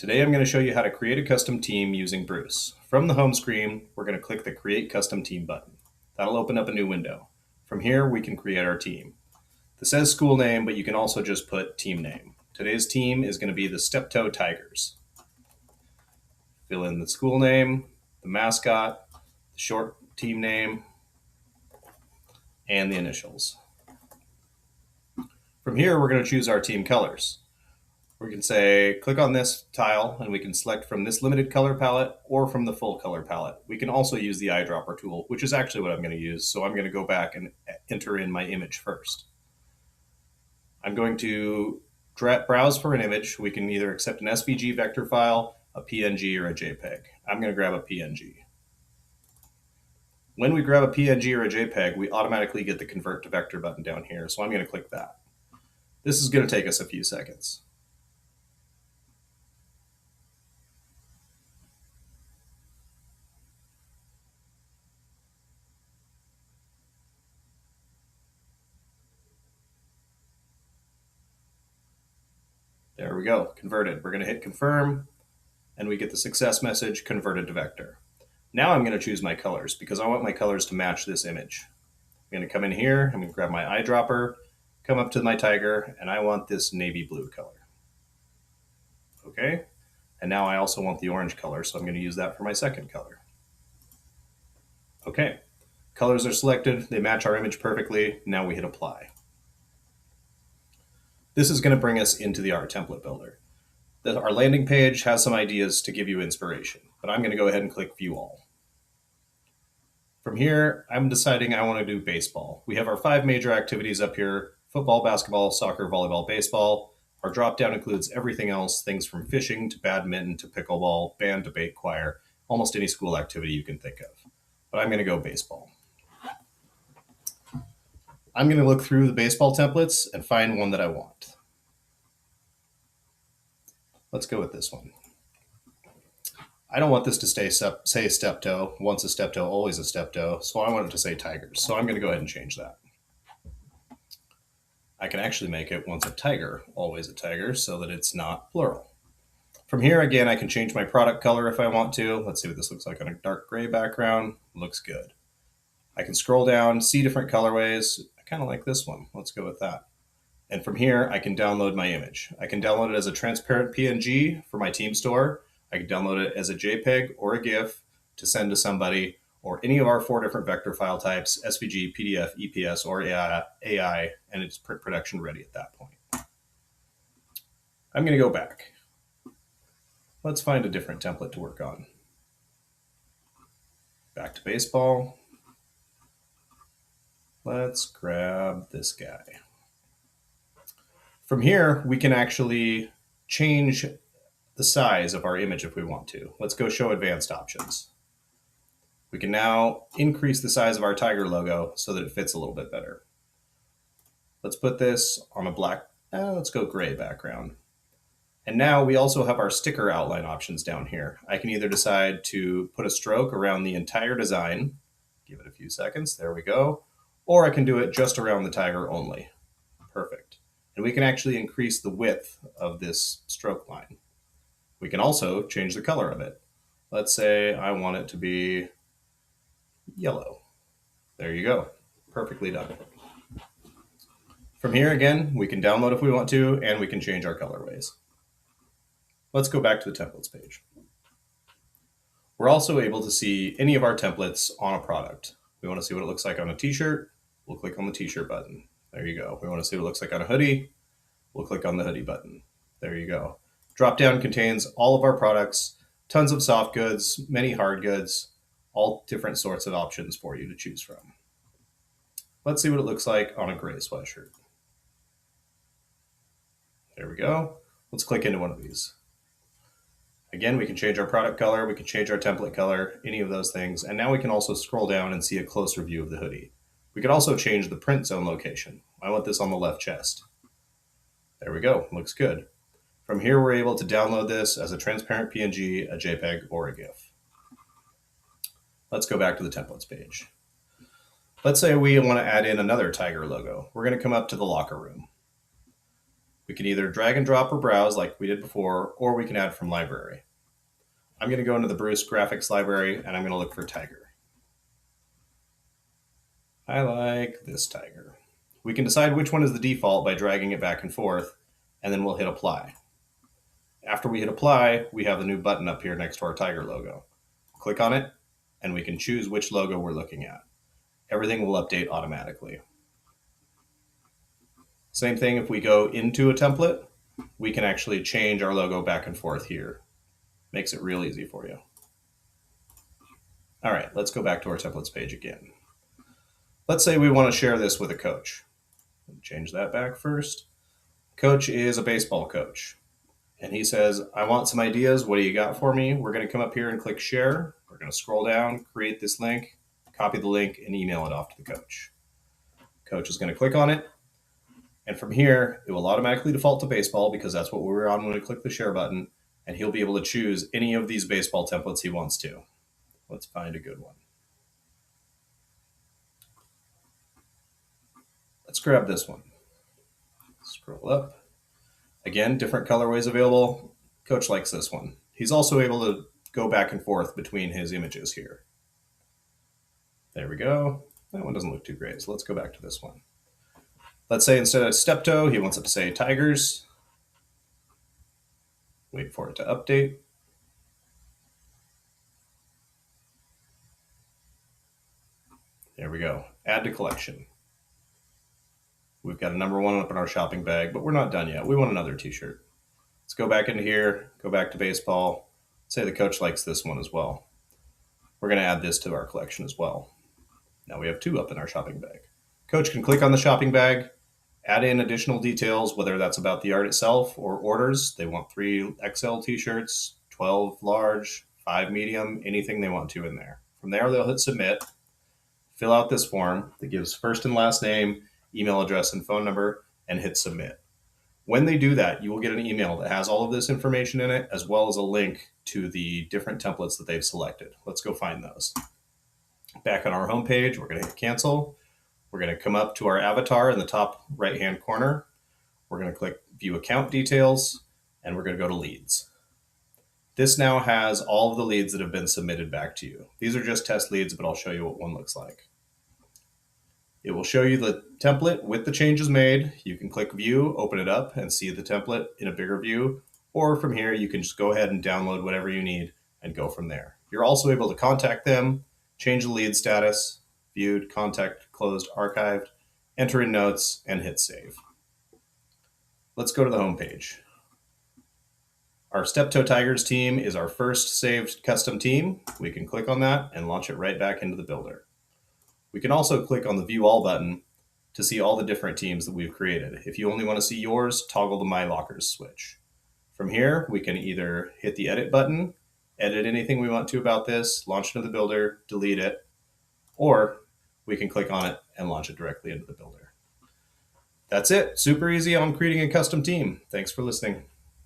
Today I'm going to show you how to create a custom team using Bruce. From the home screen, we're going to click the Create Custom Team button. That'll open up a new window. From here, we can create our team. This says school name, but you can also just put team name. Today's team is going to be the Steptoe Tigers. Fill in the school name, the mascot, the short team name, and the initials. From here, we're going to choose our team colors. We can say, click on this tile, and we can select from this limited color palette or from the full color palette. We can also use the eyedropper tool, which is actually what I'm going to use. So I'm going to go back and enter in my image first. I'm going to browse for an image. We can either accept an SVG vector file, a PNG, or a JPEG. I'm going to grab a PNG. When we grab a PNG or a JPEG, we automatically get the convert to vector button down here. So I'm going to click that. This is going to take us a few seconds. There we go, converted. We're going to hit confirm, and we get the success message, converted to vector. Now I'm going to choose my colors because I want my colors to match this image. I'm going to come in here, I'm going to grab my eyedropper, come up to my tiger, and I want this navy blue color. Okay, and now I also want the orange color, so I'm going to use that for my second color. Okay, colors are selected, they match our image perfectly. Now we hit apply. This is going to bring us into the art template builder. Our landing page has some ideas to give you inspiration, but I'm going to go ahead and click view all. From here, I'm deciding I want to do baseball. We have our 5 major activities up here: football, basketball, soccer, volleyball, baseball. Our drop down includes everything else, things from fishing to badminton to pickleball, band, debate, choir, almost any school activity you can think of. But I'm going to go baseball. I'm going to look through the baseball templates and find one that I want. Let's go with this one. I don't want this to say Steptoe, once a Steptoe, always a Steptoe, so I want it to say Tigers. So I'm going to go ahead and change that. I can actually make it once a tiger, always a tiger, so that it's not plural. From here, again, I can change my product color if I want to. Let's see what this looks like on a dark gray background. Looks good. I can scroll down, see different colorways. I kind of like this one. Let's go with that. And from here, I can download my image. I can download it as a transparent PNG for my team store. I can download it as a JPEG or a GIF to send to somebody, or any of our 4 different vector file types: SVG, PDF, EPS, or AI, and it's print production ready at that point. I'm going to go back. Let's find a different template to work on. Back to baseball. Let's grab this guy. From here, we can actually change the size of our image if we want to. Let's go show advanced options. We can now increase the size of our tiger logo so that it fits a little bit better. Let's put this on a black, let's go gray background. And now we also have our sticker outline options down here. I can either decide to put a stroke around the entire design, give it a few seconds, there we go, or I can do it just around the tiger only. Perfect. And we can actually increase the width of this stroke line. We can also change the color of it. Let's say I want it to be yellow. There you go. Perfectly done. From here, again, we can download if we want to, and we can change our colorways. Let's go back to the templates page. We're also able to see any of our templates on a product. We want to see what it looks like on a t-shirt. We'll click on the t-shirt button. There you go. We want to see what it looks like on a hoodie. We'll click on the hoodie button. There you go. Dropdown contains all of our products, tons of soft goods, many hard goods, all different sorts of options for you to choose from. Let's see what it looks like on a gray sweatshirt. There we go. Let's click into one of these. Again, we can change our product color, we can change our template color, any of those things. And now we can also scroll down and see a closer view of the hoodie. We can also change the print zone location. I want this on the left chest. There we go, looks good. From here, we're able to download this as a transparent PNG, a JPEG, or a GIF. Let's go back to the templates page. Let's say we want to add in another tiger logo. We're going to come up to the locker room. We can either drag and drop or browse like we did before, or we can add from library. I'm going to go into the Bruce graphics library and I'm going to look for tiger. I like this tiger. We can decide which one is the default by dragging it back and forth, and then we'll hit apply. After we hit apply, we have the new button up here next to our tiger logo. Click on it, and we can choose which logo we're looking at. Everything will update automatically. Same thing if we go into a template, we can actually change our logo back and forth here. Makes it real easy for you. All right, let's go back to our templates page again. Let's say we want to share this with a coach. Change that back first. Coach is a baseball coach. And he says, I want some ideas. What do you got for me? We're going to come up here and click share. We're going to scroll down, create this link, copy the link, and email it off to the coach. Coach is going to click on it. And from here, it will automatically default to baseball because that's what we were on when we click the share button. And he'll be able to choose any of these baseball templates he wants to. Let's find a good one. Let's grab this one. Scroll up. Again, different colorways available. Coach likes this one. He's also able to go back and forth between his images here. There we go. That one doesn't look too great, so let's go back to this one. Let's say instead of Steptoe, he wants it to say tigers. Wait for it to update. There we go. Add to collection. We've got a number one up in our shopping bag, but we're not done yet. We want another t-shirt. Let's go back into here, go back to baseball. Say the coach likes this one as well. We're going to add this to our collection as well. Now we have two up in our shopping bag. Coach can click on the shopping bag, add in additional details, whether that's about the art itself or orders. They want 3 XL t-shirts, 12 large, 5 medium, anything they want to in there. From there, they'll hit submit, fill out this form that gives first and last name, email address, and phone number, and hit submit. When they do that, you will get an email that has all of this information in it, as well as a link to the different templates that they've selected. Let's go find those. Back on our home page, we're going to hit cancel. We're going to come up to our avatar in the top right-hand corner. We're going to click view account details, and we're going to go to leads. This now has all of the leads that have been submitted back to you. These are just test leads, but I'll show you what one looks like. It will show you the template with the changes made. You can click view, open it up, and see the template in a bigger view. Or from here, you can just go ahead and download whatever you need and go from there. You're also able to contact them, change the lead status, viewed, contact, closed, archived, enter in notes, and hit save. Let's go to the home page. Our Steptoe Tigers team is our first saved custom team. We can click on that and launch it right back into the builder. We can also click on the View All button to see all the different teams that we've created. If you only want to see yours, toggle the My Lockers switch. From here, we can either hit the Edit button, edit anything we want to about this, launch into the builder, delete it, or we can click on it and launch it directly into the builder. That's it. Super easy on creating a custom team. Thanks for listening.